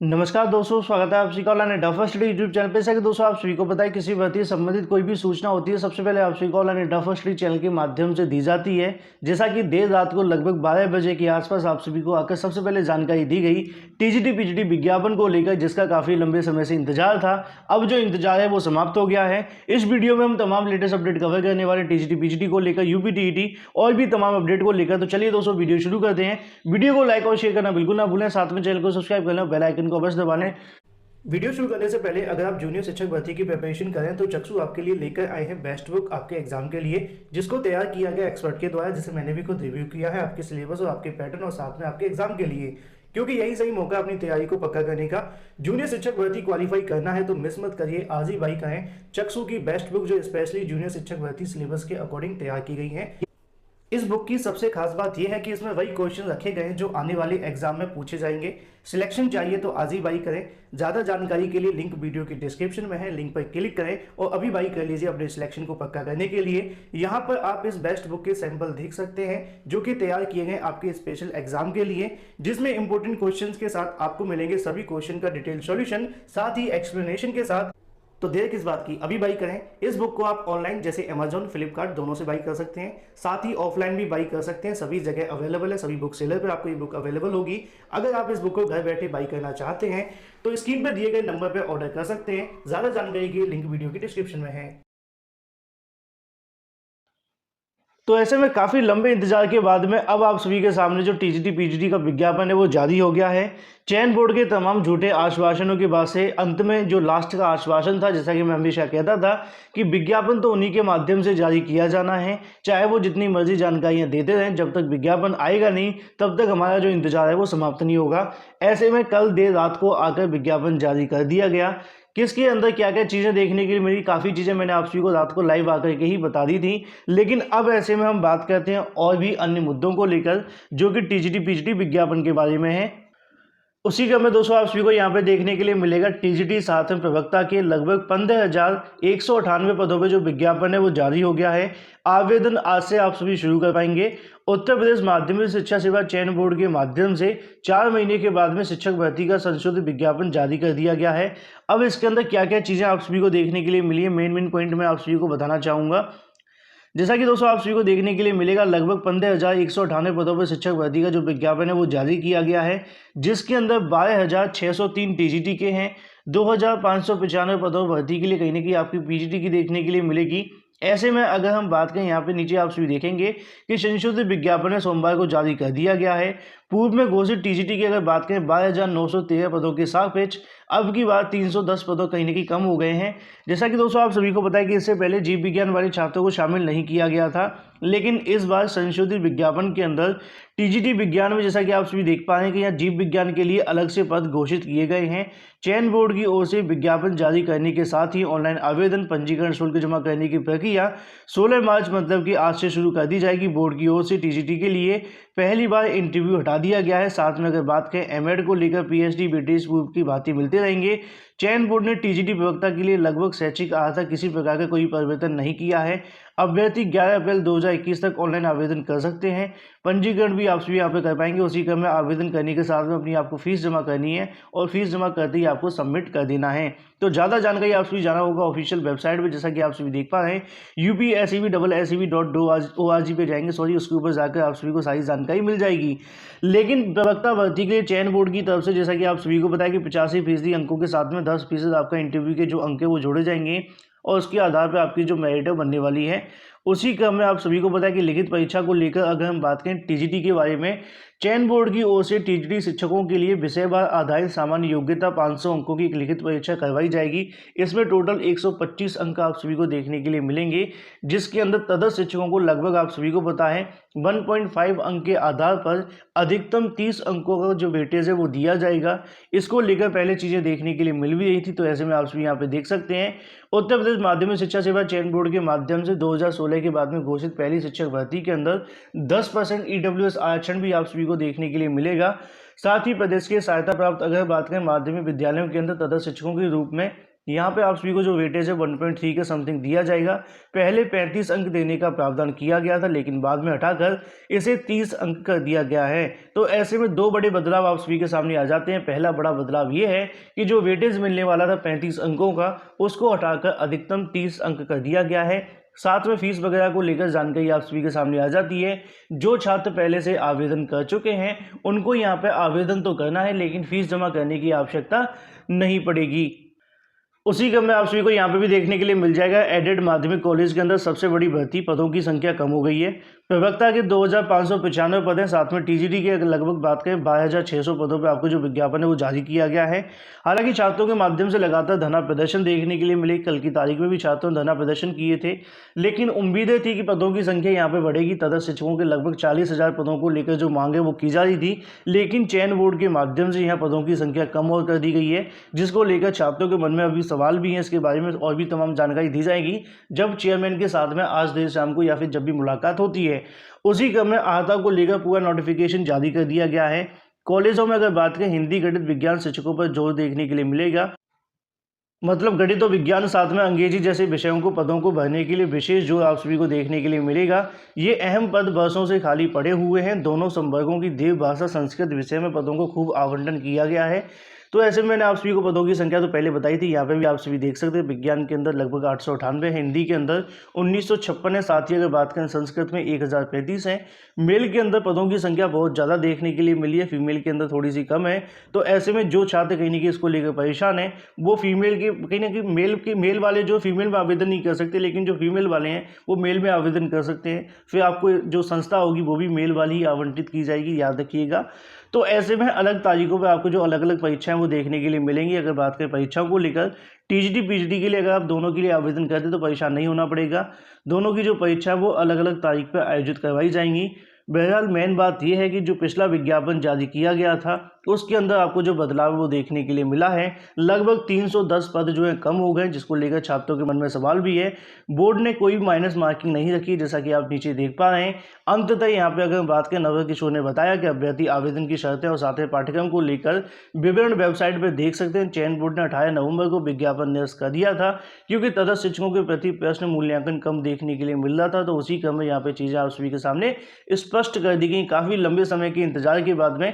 नमस्कार दोस्तों, स्वागत है आप सभी का online duffer study YouTube channel पे। जैसा कि दोस्तों आप सभी को पता है, किसी भर्ती से संबंधित कोई भी सूचना होती है सबसे पहले आप सभी को ऑनलाइन डफर स्टडी चैनल के माध्यम से दी जाती है। जैसा कि देर रात को लगभग 12 बजे के आसपास आप सभी को आकर सबसे पहले जानकारी दी गई टीजीटी पीजीटी विज्ञापन को लेकर, जिसका काफ़ी लंबे समय से इंतजार था। अब जो इंतजार है वो समाप्त हो गया है। इस वीडियो में हम तमाम लेटेस्ट अपडेट कवर करने वाले टीजीटी पीजीटी को लेकर, यूपी टीईटी और भी तमाम अपडेट को लेकर। तो चलिए दोस्तों वीडियो शुरू करते हैं। वीडियो को लाइक और शेयर करना बिल्कुल ना भूलें, साथ में चैनल को सब्सक्राइब कर लें, बेल आइकन को अवश्य दबा लें। वीडियो शुरू करने से पहले अगर आप जूनियर शिक्षक भर्ती की प्रिपरेशन करें तो चक्षु आपके लिए लेकर आए हैं बेस्ट बुक आपके एग्जाम के लिए, जिसको तैयार किया गया एक्सपर्ट के द्वारा, जिसे मैंने भी खुद रिव्यू किया है आपके सिलेबस और आपके पैटर्न और साथ में आपके एग्जाम के लिए, क्योंकि यही सही मौका अपनी तैयारी को पक्का करने का। जूनियर शिक्षक भर्ती क्वालिफाई करना है तो मिस मत करिए, आज ही बाई करें चक्षु की बेस्ट बुक, जो स्पेशली जूनियर शिक्षक भर्ती सिलेबस के अकॉर्डिंग तैयार की गई है। इस बुक की सबसे खास बात यह है कि इसमें वही क्वेश्चन रखे गए हैं जो आने वाले एग्जाम में पूछे जाएंगे। सिलेक्शन चाहिए तो आज ही बाई करें। ज़्यादा जानकारी के लिए लिंक वीडियो के डिस्क्रिप्शन में है, लिंक पर क्लिक करें और अभी बाई कर लीजिए अपने सिलेक्शन को पक्का करने के लिए। यहाँ पर आप इस बेस्ट बुक के सैंपल देख सकते हैं जो कि तैयार किए गए आपके स्पेशल एग्जाम के लिए, जिसमें इंपॉर्टेंट क्वेश्चन के साथ आपको मिलेंगे सभी क्वेश्चन का डिटेल सॉल्यूशन, साथ ही एक्सप्लेनेशन के साथ। तो देर किस बात की, अभी बाई करें। इस बुक को आप ऑनलाइन जैसे अमेजॉन, फ्लिपकार्ट दोनों से बाई कर सकते हैं, साथ ही ऑफलाइन भी बाई कर सकते हैं। सभी जगह अवेलेबल है, सभी बुक सेलर पर आपको ये बुक अवेलेबल होगी। अगर आप इस बुक को घर बैठे बाई करना चाहते हैं तो स्क्रीन पर दिए गए नंबर पर ऑर्डर कर सकते हैं। ज़्यादा जानकारी के लिंक वीडियो की डिस्क्रिप्शन में है। तो ऐसे में काफ़ी लंबे इंतजार के बाद में अब आप सभी के सामने जो टीजीटी पीजीटी का विज्ञापन है वो जारी हो गया है। चयन बोर्ड के तमाम झूठे आश्वासनों के बाद से अंत में जो लास्ट का आश्वासन था, जैसा कि मैं हमेशा कहता था कि विज्ञापन तो उन्हीं के माध्यम से जारी किया जाना है, चाहे वो जितनी मर्जी जानकारियां देते रहें, जब तक विज्ञापन आएगा नहीं तब तक हमारा जो इंतजार है वो समाप्त नहीं होगा। ऐसे में कल देर रात को आकर विज्ञापन जारी कर दिया गया। किसके अंदर क्या क्या चीज़ें देखने के लिए मिली, काफ़ी चीज़ें मैंने आप सभी को रात को लाइव आकर के ही बता दी थी। लेकिन अब ऐसे में हम बात करते हैं और भी अन्य मुद्दों को लेकर जो कि टीजीटी पीजीटी विज्ञापन के बारे में है। उसी क्रम में दोस्तों आप सभी को यहाँ पे देखने के लिए मिलेगा टीजीटी सातवें प्रवक्ता के लगभग 15,198 पदों पे जो विज्ञापन है वो जारी हो गया है। आवेदन आज से आप सभी शुरू कर पाएंगे। उत्तर प्रदेश माध्यमिक शिक्षा सेवा चयन बोर्ड के माध्यम से 4 महीने के बाद में शिक्षक भर्ती का संशोधित विज्ञापन जारी कर दिया गया है। अब इसके अंदर क्या क्या चीज़ें आप सभी को देखने के लिए मिली है, मेन पॉइंट मैं आप सभी को बताना चाहूँगा। जैसा कि दोस्तों आप सभी को देखने के लिए मिलेगा, लगभग 15,198 पदों पर शिक्षक भर्ती का जो विज्ञापन है वो जारी किया गया है, जिसके अंदर 12,603 टीजीटी के हैं। 2,595 पदों पर भर्ती के लिए कहीं ना कहीं आपकी पीजीटी की देखने के लिए मिलेगी। ऐसे में अगर हम बात करें, यहाँ पे नीचे आप सभी देखेंगे कि संशोधित विज्ञापन है सोमवार को जारी कर दिया गया है। पूर्व में घोषित टीजीटी की अगर बात करें 12,913 पदों के सापेक्ष अब की बार 310 पदों कहीं ना कहीं कम हो गए हैं। जैसा कि दोस्तों आप सभी को पता है कि इससे पहले जीव विज्ञान वाले छात्रों को शामिल नहीं किया गया था, लेकिन इस बार संशोधित विज्ञापन के अंदर टीजीटी विज्ञान में जैसा कि आप सभी देख पा रहे हैं कि यहाँ जीव विज्ञान के लिए अलग से पद घोषित किए गए हैं। चयन बोर्ड की ओर से विज्ञापन जारी करने के साथ ही ऑनलाइन आवेदन पंजीकरण शुल्क जमा करने की प्रक्रिया 16 मार्च मतलब कि आज से शुरू कर दी जाएगी। बोर्ड की ओर से टीजीटी के लिए पहली बार इंटरव्यू हटा दिया गया है। साथ में अगर बात करें एमएड को लेकर पीएचडी बीटीएस पूर्व की भांति मिलते रहेंगे। चयन बोर्ड ने टीजीटी प्रवक्ता के लिए लगभग शैक्षिक आर्हता किसी प्रकार का कोई परिवर्तन नहीं किया है। अभ्यर्थी 11 अप्रैल 2021 तक ऑनलाइन आवेदन कर सकते हैं। पंजीकरण भी आप सभी यहाँ पे कर पाएंगे। उसी क्रम में आवेदन करने के साथ में अपनी आपको फीस जमा करनी है और फीस जमा करते ही आपको सबमिट कर देना है। तो ज़्यादा जानकारी आप सभी जाना होगा ऑफिशियल वेबसाइट पर, जैसा कि आप सभी देख पा रहे हैं upscv.org पे जाएंगे, उसके ऊपर जाकर आप सभी को सारी जानकारी मिल जाएगी। लेकिन प्रवक्ता भर्ती के लिए चयन बोर्ड की तरफ से जैसा कि आप सभी को पता है कि 85% अंकों के साथ में 10% आपका इंटरव्यू के जो अंक है वो जोड़े जाएंगे और उसके आधार पर आपकी जो मेरिट है बनने वाली है। उसी क्रम में आप सभी को पता है कि लिखित परीक्षा को लेकर अगर हम बात करें टीजीटी के बारे में, चयन बोर्ड की ओर से टीजीटी शिक्षकों के लिए विषयवार आधारित सामान्य योग्यता 500 अंकों की एक लिखित परीक्षा करवाई जाएगी। इसमें टोटल 125 अंक आप सभी को देखने के लिए मिलेंगे, जिसके अंदर तदर्थ शिक्षकों को लगभग आप सभी को पता है 1.5 अंक के आधार पर अधिकतम 30 अंकों का जो वेटेज है वो दिया जाएगा। इसको लेकर पहले चीज़ें देखने के लिए मिल भी रही थी, तो ऐसे में आप सभी यहाँ पे देख सकते हैं उत्तर प्रदेश माध्यमिक शिक्षा सेवा चयन बोर्ड के माध्यम से 2016 के बाद में घोषित पहली शिक्षक भर्ती के अंदर 10% ईडब्ल्यूएस आरक्षण भी आप सभी को देखने के लिए मिलेगा। साथ ही प्रदेश के सहायता प्राप्त अगर बात करें माध्यमिक विद्यालयों के अंदर तदर्थ शिक्षकों के रूप में यहाँ पे आप सभी को जो वेटेज है 1.3 के समथिंग दिया जाएगा। पहले 35 अंक देने का प्रावधान किया गया था, लेकिन बाद में हटाकर इसे 30 अंक कर दिया गया है। तो ऐसे में दो बड़े बदलाव आप सभी के सामने आ जाते हैं। पहला बड़ा बदलाव ये है कि जो वेटेज मिलने वाला था 35 अंकों का, उसको हटाकर अधिकतम 30 अंक कर दिया गया है। साथ में फीस वगैरह को लेकर जानकारी आप सभी के सामने आ जाती है। जो छात्र पहले से आवेदन कर चुके हैं उनको यहाँ पे आवेदन तो करना है, लेकिन फीस जमा करने की आवश्यकता नहीं पड़ेगी। उसी क्रम में आप सभी को यहाँ पे भी देखने के लिए मिल जाएगा, एडेड माध्यमिक कॉलेज के अंदर सबसे बड़ी भर्ती, पदों की संख्या कम हो गई है। प्रवक्ता के 2595 पद हैं। साथ में टीजीटी के लगभग बात करें 12600 पदों पर आपको जो विज्ञापन है वो जारी किया गया है। हालांकि छात्रों के माध्यम से लगातार धरना प्रदर्शन देखने के लिए मिले। कल की तारीख में भी छात्रों ने धरना प्रदर्शन किए थे, लेकिन उम्मीदें थी कि पदों की संख्या यहाँ पे बढ़ेगी। तथा शिक्षकों के लगभग 40,000 पदों को लेकर जो मांगे वो की जा रही थी, लेकिन चयन बोर्ड के माध्यम से यहाँ पदों की संख्या कम और कर दी गई है, जिसको लेकर छात्रों के मन में अभी सवाल भी हैं। इसके बारे में और भी तमाम जानकारी दी जाएगी जब चेयरमैन के साथ में आज देर शाम को या फिर जब भी मुलाकात होती है। उसी क्रम में आहता को लेकर पूरा नोटिफिकेशन जारी कर दिया गया है। कॉलेजों में अगर बात करें, हिंदी गणित विज्ञान शिक्षकों पर जोर देखने के लिए मिलेगा। मतलब गणित और विज्ञान साथ में अंग्रेजी जैसे विषयों को पदों को भरने के लिए विशेष जोर आप सभी को देखने के लिए मिलेगा। ये अहम पद वर्षों से खाली पड़े हुए हैं। दोनों संवर्गों की देव भाषा संस्कृत विषय में पदों को खूब आवंटन किया गया है। तो ऐसे में मैंने आप सभी को पदों की संख्या तो पहले बताई थी, यहाँ पे भी आप सभी देख सकते हैं। विज्ञान के अंदर लगभग 898 है, हिंदी के अंदर 1956 है। साथ ही अगर बात करें संस्कृत में 1035 है। मेल के अंदर पदों की संख्या बहुत ज़्यादा देखने के लिए मिली है, फीमेल के अंदर थोड़ी सी कम है। तो ऐसे में जो छात्र कहीं ना कहीं इसको लेकर परेशान है, वो फीमेल के कहीं ना कहीं मेल वाले जो फीमेल में आवेदन नहीं कर सकते, लेकिन जो फीमेल वाले हैं वो मेल में आवेदन कर सकते हैं। फिर आपको जो संस्था होगी वो भी मेल वाली ही आवंटित की जाएगी, याद रखिएगा। तो ऐसे में अलग तारीखों पर आपको जो अलग अलग परीक्षाएं वो देखने के लिए मिलेंगी। अगर बात करें परीक्षाओं को लेकर, टीजीटी पीजीटी के लिए अगर आप दोनों के लिए आवेदन करते तो परेशान नहीं होना पड़ेगा। दोनों की जो परीक्षा है वो अलग अलग तारीख पर आयोजित करवाई जाएंगी। बहरहाल मेन बात यह है कि जो पिछला विज्ञापन जारी किया गया था उसके अंदर आपको जो बदलाव वो देखने के लिए मिला है। लगभग 310 पद जो है कम हो गए, जिसको लेकर छात्रों के मन में सवाल भी है। बोर्ड ने कोई माइनस मार्किंग नहीं रखी, जैसा कि आप नीचे देख पा रहे हैं। अंततः यहाँ पे अगर बात करें, नवल किशोर ने बताया कि अभ्यर्थी आवेदन की शर्तें और साथ ही पाठ्यक्रम को लेकर विवरण वेबसाइट पर देख सकते हैं। चयन बोर्ड ने 18 नवंबर को विज्ञापन निरस्त कर दिया था, क्योंकि तथा शिक्षकों के प्रति प्रश्न मूल्यांकन कम देखने के लिए मिल रहा था। तो उसी क्रम में यहाँ पे चीज़ें आप सभी के सामने स्पष्ट कर दी गई। काफ़ी लंबे समय के इंतजार के बाद में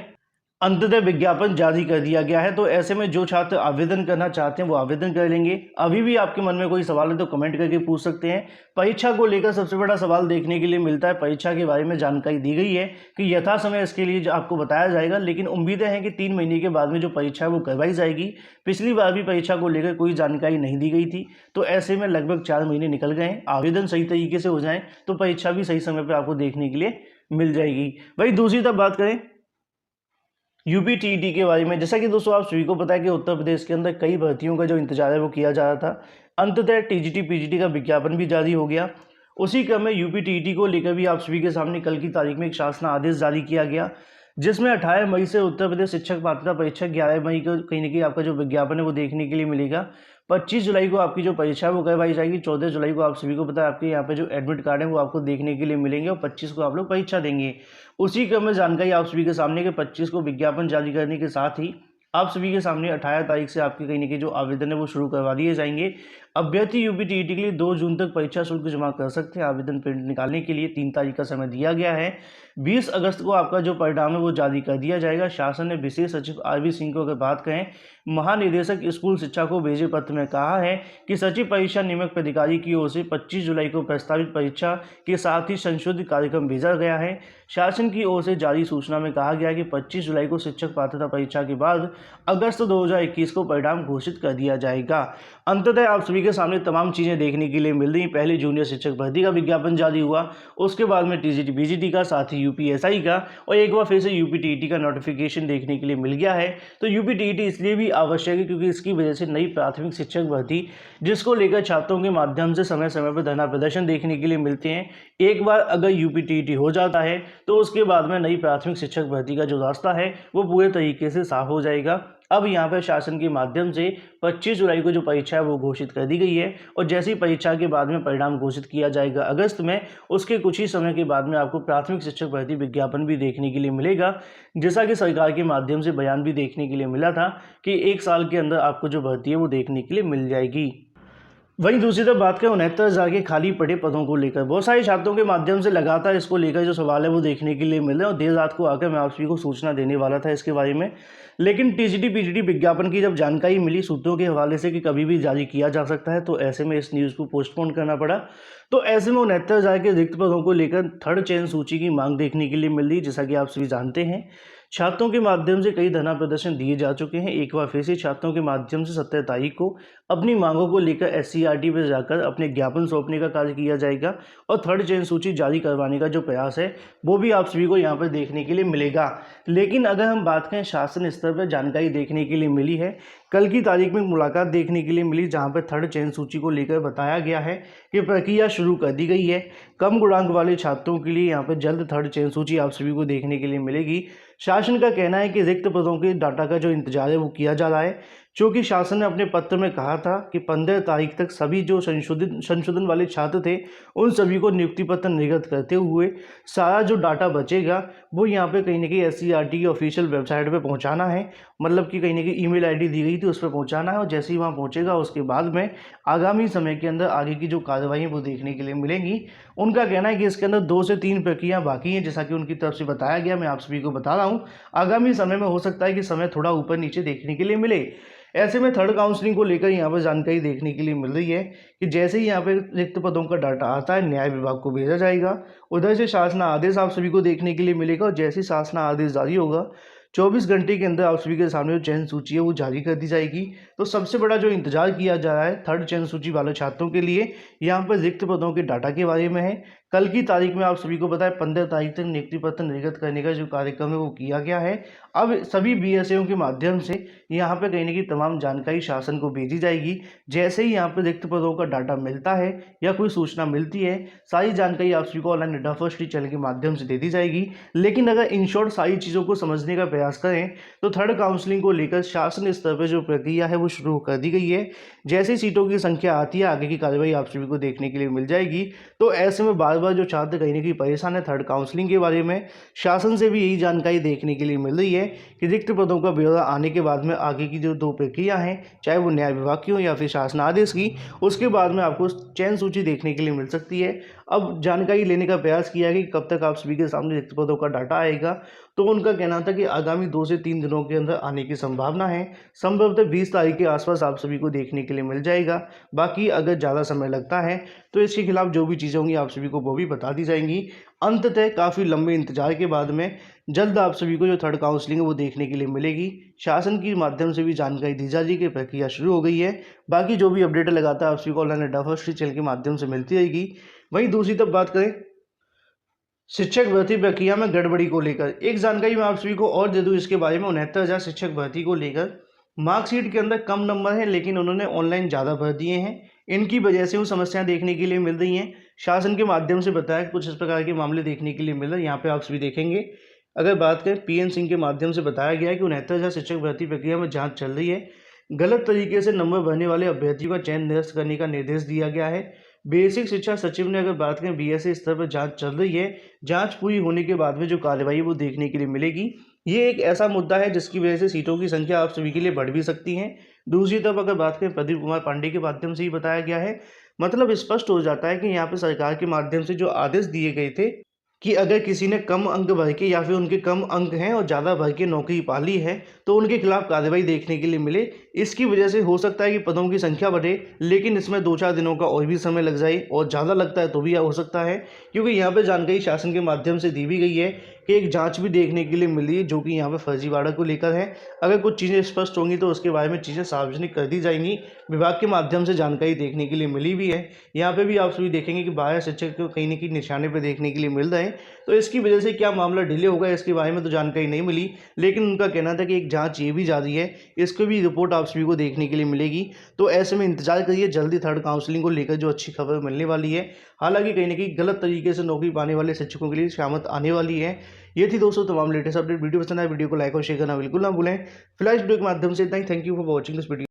अंततः विज्ञापन जारी कर दिया गया है। तो ऐसे में जो छात्र आवेदन करना चाहते हैं वो आवेदन कर लेंगे। अभी भी आपके मन में कोई सवाल है तो कमेंट करके पूछ सकते हैं। परीक्षा को लेकर सबसे बड़ा सवाल देखने के लिए मिलता है। परीक्षा के बारे में जानकारी दी गई है कि यथा समय इसके लिए आपको बताया जाएगा, लेकिन उम्मीदें हैं कि 3 महीने के बाद में जो परीक्षा है वो करवाई जाएगी। पिछली बार भी परीक्षा को लेकर कोई जानकारी नहीं दी गई थी। तो ऐसे में लगभग 4 महीने निकल गए हैं। आवेदन सही तरीके से हो जाए तो परीक्षा भी सही समय पर आपको देखने के लिए मिल जाएगी। वही दूसरी तरफ बात करें यूपी टीईटी के बारे में, जैसा कि दोस्तों आप सभी को पता है कि उत्तर प्रदेश के अंदर कई भर्तियों का जो इंतजार है वो किया जा रहा था। अंततः टीजीटी पीजीटी का विज्ञापन भी जारी हो गया। उसी क्रम में यूपी टीईटी को लेकर भी आप सभी के सामने कल की तारीख में एक शासन आदेश जारी किया गया, जिसमें 18 मई से उत्तर प्रदेश शिक्षक पात्रता परीक्षा 11 मई को कहीं ना कहीं आपका जो विज्ञापन है वो देखने के लिए मिलेगा। 25 जुलाई को आपकी जो परीक्षा है वो करवाई जाएगी। 14 जुलाई को आप सभी को पता है आपके यहाँ पे जो एडमिट कार्ड है वो आपको देखने के लिए मिलेंगे और 25 को आप लोग परीक्षा देंगे। उसी क्रम में जानकारी आप सभी के सामने कि 25 को विज्ञापन जारी करने के साथ ही आप सभी के सामने 18 तारीख से आपके कहीं ना कहीं जो आवेदन है वो शुरू करवा दिए जाएंगे। अभ्यर्थी यूपी टीईटी के लिए 2 जून तक परीक्षा शुल्क जमा कर सकते हैं। आवेदन प्रिंट निकालने के लिए 3 तारीख का समय दिया गया है। 20 अगस्त को आपका जो परिणाम है वो जारी कर दिया जाएगा। शासन ने विशेष सचिव आरवी सिंह को अगर बात करें, महानिदेशक स्कूल शिक्षा को भेजे पत्र में कहा है कि सचिव परीक्षा नियामक प्राधिकारी की ओर से 25 जुलाई को प्रस्तावित परीक्षा के साथ ही संशोधित कार्यक्रम भेजा गया है। शासन की ओर से जारी सूचना में कहा गया कि 25 जुलाई को शिक्षक पात्रता परीक्षा के बाद अगस्त 2021 को परिणाम घोषित कर दिया जाएगा। अंततः आप सभी के सामने तमाम चीज़ें देखने के लिए मिल रही। पहले जूनियर शिक्षक भर्ती का विज्ञापन जारी हुआ, उसके बाद में टीजीटी बीजीटी का, साथ ही यूपीएसआई का, और एक बार फिर से यूपी टीईटी का नोटिफिकेशन देखने के लिए मिल गया है। तो यूपी टीईटी इसलिए भी आवश्यक है क्योंकि इसकी वजह से नई प्राथमिक शिक्षक भर्ती, जिसको लेकर छात्रों के माध्यम से समय समय पर धरना प्रदर्शन देखने के लिए मिलते हैं। एक बार अगर यूपी टीईटी हो जाता है तो उसके बाद में नई प्राथमिक शिक्षक भर्ती का जो रास्ता है वो पूरे तरीके से साफ हो जाएगा। अब यहाँ पर शासन के माध्यम से 25 जुलाई को जो परीक्षा है वो घोषित कर दी गई है और जैसी परीक्षा के बाद में परिणाम घोषित किया जाएगा अगस्त में, उसके कुछ ही समय के बाद में आपको प्राथमिक शिक्षक भर्ती विज्ञापन भी देखने के लिए मिलेगा। जैसा कि सरकार के माध्यम से बयान भी देखने के लिए मिला था कि 1 साल के अंदर आपको जो भर्ती है वो देखने के लिए मिल जाएगी। वहीं दूसरी तरफ बात करें 69,000 के खाली पड़े पदों को लेकर, बहुत सारे छात्रों के माध्यम से लगातार इसको लेकर जो सवाल है वो देखने के लिए मिल रहे हैं और देर रात को आकर मैं आप सभी को सूचना देने वाला था इसके बारे में, लेकिन टीजीटी पीजीटी विज्ञापन की जब जानकारी मिली सूत्रों के हवाले से कि कभी भी जारी किया जा सकता है, तो ऐसे में इस न्यूज़ को पोस्टपोन करना पड़ा। तो ऐसे में 69,000 के रिक्त पदों को लेकर थर्ड चयन सूची की मांग देखने के लिए मिल रही, जैसा कि आप सभी जानते हैं छात्रों के माध्यम से कई धरना प्रदर्शन दिए जा चुके हैं। एक बार फिर से छात्रों के माध्यम से 17 तारीख को अपनी मांगों को लेकर एससीईआरटी पर जाकर अपने ज्ञापन सौंपने का कार्य किया जाएगा और थर्ड चयन सूची जारी करवाने का जो प्रयास है वो भी आप सभी को यहाँ पर देखने के लिए मिलेगा। लेकिन अगर हम बात करें शासन स्तर पर जानकारी देखने के लिए मिली है, कल की तारीख में मुलाकात देखने के लिए मिली जहाँ पर थर्ड चयन सूची को लेकर बताया गया है कि प्रक्रिया शुरू कर दी गई है। कम गुणांक वाले छात्रों के लिए यहाँ पर जल्द थर्ड चयन सूची आप सभी को देखने के लिए मिलेगी। शासन का कहना है कि रिक्त पदों के डाटा का जो इंतजार है वो किया जा रहा है, क्योंकि शासन ने अपने पत्र में कहा था कि 15 तारीख तक सभी जो संशोधन वाले छात्र थे उन सभी को नियुक्ति पत्र निर्गत करते हुए सारा जो डाटा बचेगा वो यहाँ पे कहीं ना कहीं एससीईआरटी की ऑफिशियल वेबसाइट पे पहुँचाना है। मतलब कि कहीं ना कहीं ईमेल आईडी दी गई थी उस पर पहुँचाना है और जैसे ही वहाँ पहुँचेगा उसके बाद में आगामी समय के अंदर आगे की जो कार्रवाई वो देखने के लिए मिलेंगी। उनका कहना है कि इसके अंदर 2 से 3 प्रक्रिया बाकी हैं, जैसा कि उनकी तरफ से बताया गया। मैं आप सभी को बता रहा हूँ आगामी समय में हो सकता है कि समय थोड़ा ऊपर नीचे देखने के लिए मिले। ऐसे में थर्ड काउंसलिंग को लेकर यहाँ पर जानकारी देखने के लिए मिल रही है कि जैसे ही यहाँ पर रिक्त पदों का डाटा आता है न्याय विभाग को भेजा जाएगा, उधर से शासन आदेश आप सभी को देखने के लिए मिलेगा और जैसे ही शासन आदेश जारी होगा 24 घंटे के अंदर आप सभी के सामने जो चयन सूची है वो जारी कर दी जाएगी। तो सबसे बड़ा जो इंतजार किया जा रहा है थर्ड चयन सूची वाले छात्रों के लिए यहाँ पर रिक्त पदों के डाटा के बारे में है। कल की तारीख में आप सभी को पता है 15 तारीख तक नियुक्ति पत्र निर्गत करने का जो कार्यक्रम है वो किया गया है। अब सभी बीएसएओं के माध्यम से यहाँ पर कहीं ना कहीं तमाम जानकारी शासन को भेजी जाएगी। जैसे ही यहाँ पर रिक्त पदों का डाटा मिलता है या कोई सूचना मिलती है, सारी जानकारी आप सभी को ऑनलाइन अड्डा फर्स्ट चैनल के माध्यम से दे दी जाएगी। लेकिन अगर इन शॉर्ट सारी चीज़ों को समझने का प्रयास करें तो थर्ड काउंसलिंग को लेकर शासन स्तर पर जो प्रक्रिया है वो शुरू कर दी गई है। जैसे सीटों की संख्या आती है आगे की कार्रवाई आप सभी को देखने के लिए मिल जाएगी। तो ऐसे में बार बार जो छात्र कहीं ना कहीं परेशान है थर्ड काउंसलिंग के बारे में, शासन से भी यही जानकारी देखने के लिए मिल रही है कि रिक्त पदों का ब्यौरा आने के बाद में आगे की जो 2 प्रक्रिया हैं, चाहे वो न्याय विभाग की हो या फिर शासन आदेश की, उसके बाद में आपको चयन सूची देखने के लिए मिल सकती है। अब जानकारी लेने का प्रयास किया कि कब तक आप सभी के सामने रिक्त पदों का डाटा आएगा, तो उनका कहना था कि आगामी 2 से 3 दिनों के अंदर आने की संभावना है। संभवतः 20 तारीख के आसपास आप सभी को देखने के लिए मिल जाएगा। बाकी अगर ज़्यादा समय लगता है तो इसके खिलाफ जो भी चीज़ें होंगी आप सभी को वो भी बता दी जाएंगी। अंततः काफ़ी लंबे इंतजार के बाद में जल्द आप सभी को जो थर्ड काउंसलिंग है वो देखने के लिए मिलेगी। शासन के माध्यम से भी जानकारी दी जा रही है कि प्रक्रिया शुरू हो गई है। बाकी जो भी अपडेट लगाता है आप सभी को ऑनलाइन अड्डा फर्स्ट चैनल के माध्यम से मिलती रहेगी। वहीं दूसरी तरफ बात करें शिक्षक भर्ती प्रक्रिया में गड़बड़ी को लेकर, एक जानकारी मैं आप सभी को और दे दूं इसके बारे में। 69,000 शिक्षक भर्ती को लेकर मार्कशीट के अंदर कम नंबर है लेकिन उन्होंने ऑनलाइन ज़्यादा भर दिए हैं। इनकी वजह से वो समस्याएं देखने के लिए मिल रही हैं। शासन के माध्यम से बताया कुछ इस प्रकार के मामले देखने के लिए मिल रहे हैं। यहाँ पे आप सभी देखेंगे, अगर बात करें पीएन सिंह के माध्यम से बताया गया है कि 69,000 शिक्षक भर्ती प्रक्रिया में जाँच चल रही है। गलत तरीके से नंबर भरने वाले अभ्यर्थियों का चयन निरस्त करने का निर्देश दिया गया है। बेसिक शिक्षा सचिव ने अगर बात करें बीएसए स्तर पर जांच चल रही है, जांच पूरी होने के बाद में जो कार्रवाई वो देखने के लिए मिलेगी। ये एक ऐसा मुद्दा है जिसकी वजह से सीटों की संख्या आप सभी के लिए बढ़ भी सकती है। दूसरी तरफ अगर बात करें प्रदीप कुमार पांडे के माध्यम से ही बताया गया है, मतलब स्पष्ट हो जाता है कि यहाँ पे सरकार के माध्यम से जो आदेश दिए गए थे कि अगर किसी ने कम अंक भर के या फिर उनके कम अंक हैं और ज़्यादा भर के नौकरी पा ली है तो उनके खिलाफ कार्रवाई देखने के लिए मिले। इसकी वजह से हो सकता है कि पदों की संख्या बढ़े, लेकिन इसमें 2-4 दिनों का और भी समय लग जाए और ज़्यादा लगता है तो भी हो सकता है, क्योंकि यहाँ पे जानकारी शासन के माध्यम से दी भी गई है कि एक जांच भी देखने के लिए मिली है जो कि यहाँ पे फर्जीवाड़ा को लेकर है। अगर कुछ चीज़ें स्पष्ट होंगी तो उसके बारे में चीज़ें सार्वजनिक कर दी जाएंगी। विभाग के माध्यम से जानकारी देखने के लिए मिली भी है। यहाँ पे भी आप सभी देखेंगे कि 12 शिक्षक को कहीं न कहीं निशाने पर देखने के लिए मिल रहे हैं। तो इसकी वजह से क्या मामला डिले होगा इसके बारे में तो जानकारी नहीं मिली, लेकिन उनका कहना था कि एक जाँच ये भी जारी है, इसकी भी रिपोर्ट आप सभी को देखने के लिए मिलेगी। तो ऐसे में इंतजार करिए, जल्दी थर्ड काउंसलिंग को लेकर जो अच्छी खबर मिलने वाली है। हालांकि कहीं ना कहीं गलत तरीके से नौकरी पाने वाले शिक्षकों के लिए शामत आने वाली है। ये थी दोस्तों तमाम लेटेस्ट अपडेट। वीडियो पसंद आए वीडियो को लाइक और शेयर करना बिल्कुल ना भूलें। फिलहाल इस वीडियो के माध्यम से इतना ही। Thank you for watching this video.